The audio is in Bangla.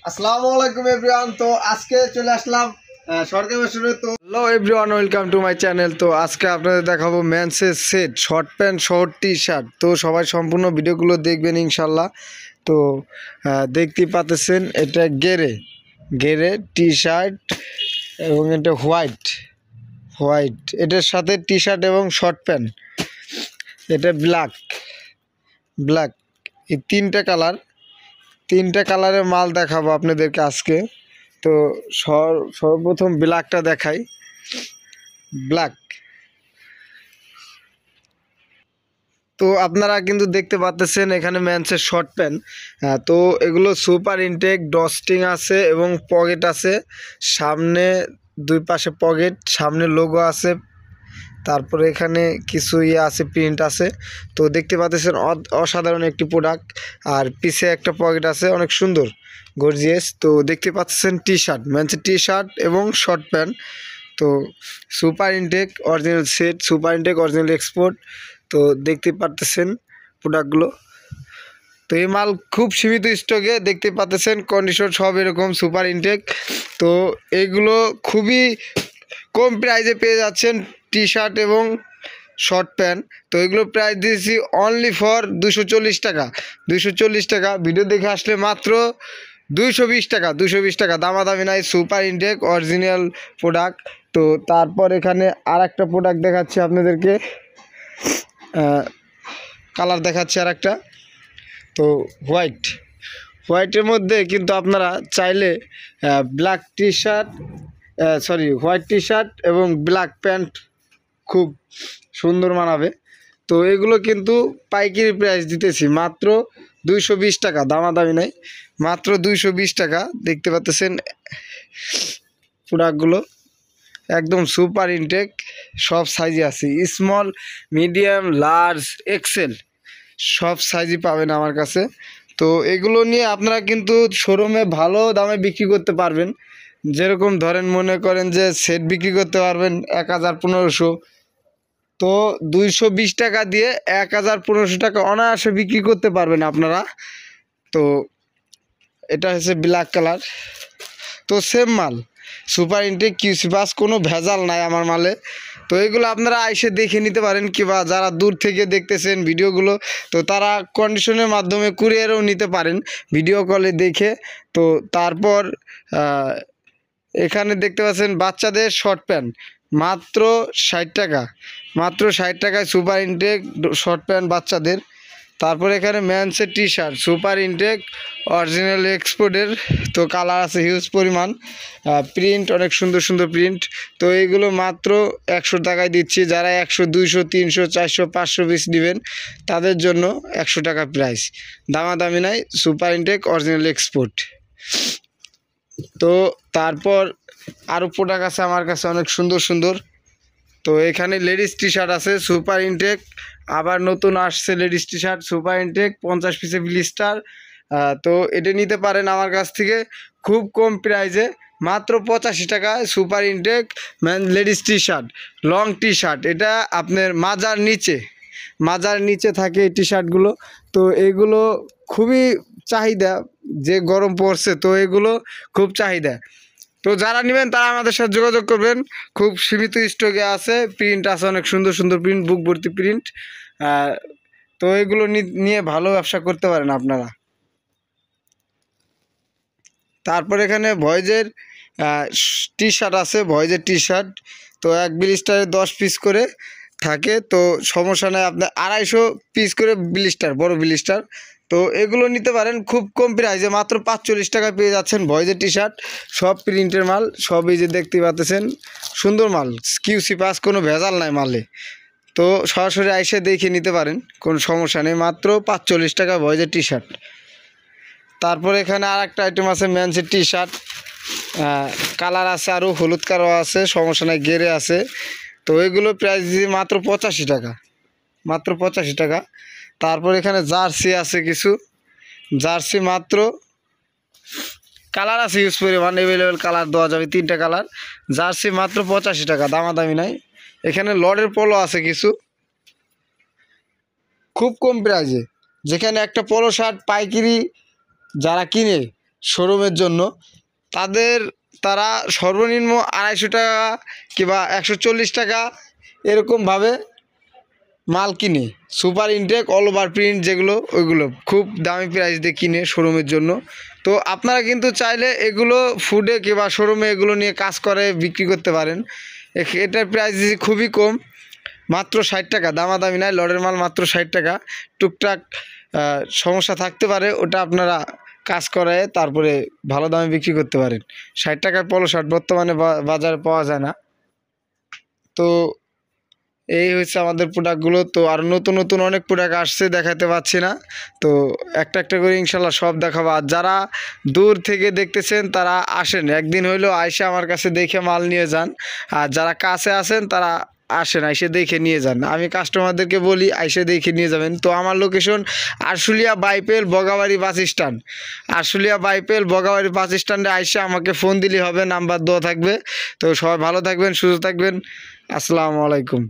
আসসালামু আলাইকুম এভরিওয়ান। তো আজকে চলে আসলাম সরকারি ভাষণে। তো hello everyone, welcome to my channel. তো আজকে আপনাদের দেখাবো মেন্সের set, short pant short T shirt. তো সবাই সম্পূর্ণ ভিডিওগুলো দেখবেন ইনশাল্লাহ। তো দেখতেই পাচ্ছেন এটা গেরে গেরে টি শার্ট এবং এটা হোয়াইট এটার সাথে টি শার্ট এবং শর্ট প্যান্ট। এটা ব্ল্যাক এই তিনটা কালারের মাল দেখাবো আপনাদেরকে আজকে। তো সর্বপ্রথম ব্ল্যাকটা দেখাই। ব্ল্যাক, তো আপনারা কিন্তু দেখতে পাচ্ছেন এখানে মেন্সের শর্ট প্যান্ট। তো এগুলো সুপার ইনটেক, ডস্টিং আছে এবং পকেট আছে। সামনে দুই পাশে পকেট, সামনে লোগো আছে। তারপরে এখানে কিছু আছে, প্রিন্ট আছে। তো দেখতে পাচ্ছেন অসাধারণ একটি প্রোডাক্ট। আর পিছে একটা পকেট আছে, অনেক সুন্দর গর্জিয়াস। তো দেখতে পাচ্ছেন টি শার্ট, মেন্সের টি শার্ট এবং শর্ট প্যান্ট। তো super intact original set, super intact original export. তো দেখতে পাচ্ছেন প্রোডাক্টগুলো। তো এই মাল খুব সীমিত স্টকে, দেখতে পাচ্ছেন কন্ডিশন সব এরকম সুপার ইনটেক। তো এগুলো খুবই কম প্রাইসে পেয়ে যাচ্ছেন টি শার্ট এবং শর্ট প্যান্ট। তো এগুলো প্রাইস দিয়েছি অনলি ফর 240 টাকা। 240 টাকা, ভিডিও দেখে আসলে মাত্র 220 টাকা। 220 টাকা, দামাদামি নাই, সুপার ইনটেক অরিজিনাল প্রোডাক্ট। তো তারপর এখানে আর একটা প্রোডাক্ট দেখাচ্ছি আপনাদেরকে, কালার দেখাচ্ছি আর একটা। তো হোয়াইটের মধ্যে কিন্তু আপনারা চাইলে ব্ল্যাক টি শার্ট হোয়াইট টি শার্ট এবং ব্ল্যাক প্যান্ট খুব সুন্দর মানাবে। তো এগুলো কিন্তু পাইকারি প্রাইস দিতেছি মাত্র 220 টাকা, দামাদামি নাই, মাত্র 220 টাকা। দেখতে পাচ্ছেন প্রোডাক্টগুলো একদম সুপার ইনটেক, সব সাইজে আছে, স্মল, মিডিয়াম, লার্জ, এক্সেল, সব সাইজই পাবেন আমার কাছে। তো এগুলো নিয়ে আপনারা কিন্তু শোরুমে ভালো দামে বিক্রি করতে পারবেন। যেরকম ধরেন, মনে করেন যে সেট বিক্রি করতে পারবেন 1000-1500। তো 220 টাকা দিয়ে 1000-1500 টাকা অনায়াসে বিক্রি করতে পারবেন আপনারা। তো এটা হচ্ছে ব্ল্যাক কালার। তো সেম মাল, সুপার ইনটেক কিউসি পাস, কোনো ভেজাল নাই আমার মালে। তো এগুলো আপনারা এসে দেখে নিতে পারেন, কিংবা যারা দূর থেকে দেখতেছেন ভিডিওগুলো, তো তারা কন্ডিশনের মাধ্যমে কুরিয়ারও নিতে পারেন ভিডিও কলে দেখে। তো তারপর এখানে দেখতে পাচ্ছেন বাচ্চাদের শর্ট প্যান্ট মাত্র 60 টাকা, মাত্র 60 টাকায় সুপার ইনটেক শর্ট প্যান্ট বাচ্চাদের। তারপর এখানে মেন্সের T shirt super intact original এক্সপোর্টের। তো কালার আছে হিউজ পরিমাণ, প্রিন্ট অনেক সুন্দর সুন্দর প্রিন্ট। তো এইগুলো মাত্র 100 টাকায় দিচ্ছি। যারা 100, 200, 300, 400, 500 পিস নেবেন তাদের জন্য 100 টাকা প্রাইস, দামাদামি নাই, সুপার ইনটেক অরিজিনাল এক্সপোর্ট। তো তারপর আরও প্রোডাক্ট আছে আমার কাছে অনেক সুন্দর সুন্দর। তো এখানে লেডিস টি শার্ট আছে সুপার ইনটেক, আবার নতুন আসছে ladies T shirt super intact 50 পিসে ব্লিস্টার। তো এটা নিতে পারেন আমার কাছ থেকে খুব কম প্রাইসে, মাত্র 85 টাকায় super intact ladies T shirt, long T shirt. এটা আপনার মাজার নিচে থাকে এই টি শার্টগুলো। তো এগুলো খুবই চাহিদা, যে গরম পড়ছে তো এগুলো খুব চাহিদা। তো যারা নেবেন তারা আমাদের সাথে যোগাযোগ করবেন, খুব সীমিত স্টকে আছে, প্রিন্ট আছে অনেক সুন্দর সুন্দর প্রিন্ট, বুক ভর্তি প্রিন্ট। তো এগুলো নিয়ে ভালো ব্যবসা করতে পারেন আপনারা। তারপর এখানে ভয়েজের টি শার্ট আছে, ভয়েজের টি শার্ট। তো এক ব্লিস্টারে 10 পিস করে থাকে, তো সমস্যা নেই, আপনার 250 পিস করে ব্লিস্টার, বড় ব্লিস্টার। তো এগুলো নিতে পারেন খুব কম প্রাইসে, মাত্র 45 টাকায় পেয়ে যাচ্ছেন ভয়েজের টি শার্ট, সব প্রিন্টের মাল, সব এই যে দেখতে পাচ্ছেন সুন্দর মাল, কিউসি পাস, কোনো ভেজাল নাই মালে। তো সরাসরি আইসে দেখে নিতে পারেন, কোনো সমস্যা নেই, মাত্র 45 টাকা ভয়েজের টি শার্ট। তারপর এখানে আর একটা আইটেম আছে মেন্সের টি শার্ট, কালার আছে, আরও হলুদ কালার আছে, সমস্যা নাই, গেরে আছে। তো এগুলো প্রাইস দিয়ে মাত্র 85 টাকা, মাত্র 85 টাকা। তারপর এখানে জার্সি আছে কিছু, জার্সি মাত্র, কালার আছে ইউজ পরিমাণ, অ্যাভেলেবেল কালার দেওয়া যাবে, 3টা কালার, জার্সি মাত্র 85 টাকা, দামাদামি নাই। এখানে লর্ডের পোলো আছে কিছু, খুব কম প্রাইসে। যেখানে একটা পোলো শার্ট পাইকারি যারা কিনে শোরুমের জন্য, তারা সর্বনিম্ন 250 টাকা কিংবা 140 টাকা এরকমভাবে মাল কিনে, super intact all over print যেগুলো, ওইগুলো খুব দামি প্রাইস দিয়ে কিনে শোরুমের জন্য। তো আপনারা কিন্তু চাইলে এগুলো ফুডে কিংবা শোরুমে এগুলো নিয়ে কাজ করে বিক্রি করতে পারেন। এটার প্রাইস খুবই কম, মাত্র 60 টাকা, দামাদামি নাই, লটের মাল মাত্র 60 টাকা। টুকটাক সমস্যা থাকতে পারে, ওটা আপনারা কাজ করে তারপরে ভালো দামে বিক্রি করতে পারেন। 60 টাকার পলো শার্ট বর্তমানে বাজারে পাওয়া যায় না। তো এই হচ্ছে আমাদের প্রোডাক্টগুলো। তো আর নতুন নতুন অনেক প্রোডাক্ট আসছে, দেখাতে পাচ্ছি না। তো একটা একটা করে ইনশাল্লাহ সব দেখাবো। আর যারা দূর থেকে দেখতেছেন তারা আসেন, একদিন হইলেও আইসা আমার কাছে দেখে মাল নিয়ে যান। আর যারা কাছে আসেন তারা আসেন, আইসে দেখে নিয়ে যান। আমি কাস্টমারদেরকে বলি আইসে দেখে নিয়ে যাবেন। তো আমার location Ashulia বাইপেল Bagabari bus stand. Ashulia বাইপেল Bagabari বাস স্ট্যান্ডে আইসে আমাকে ফোন দিলেই হবে, নাম্বার দেওয়া থাকবে। তো সবাই ভালো থাকবেন, সুস্থ থাকবেন। আসসালামু আলাইকুম।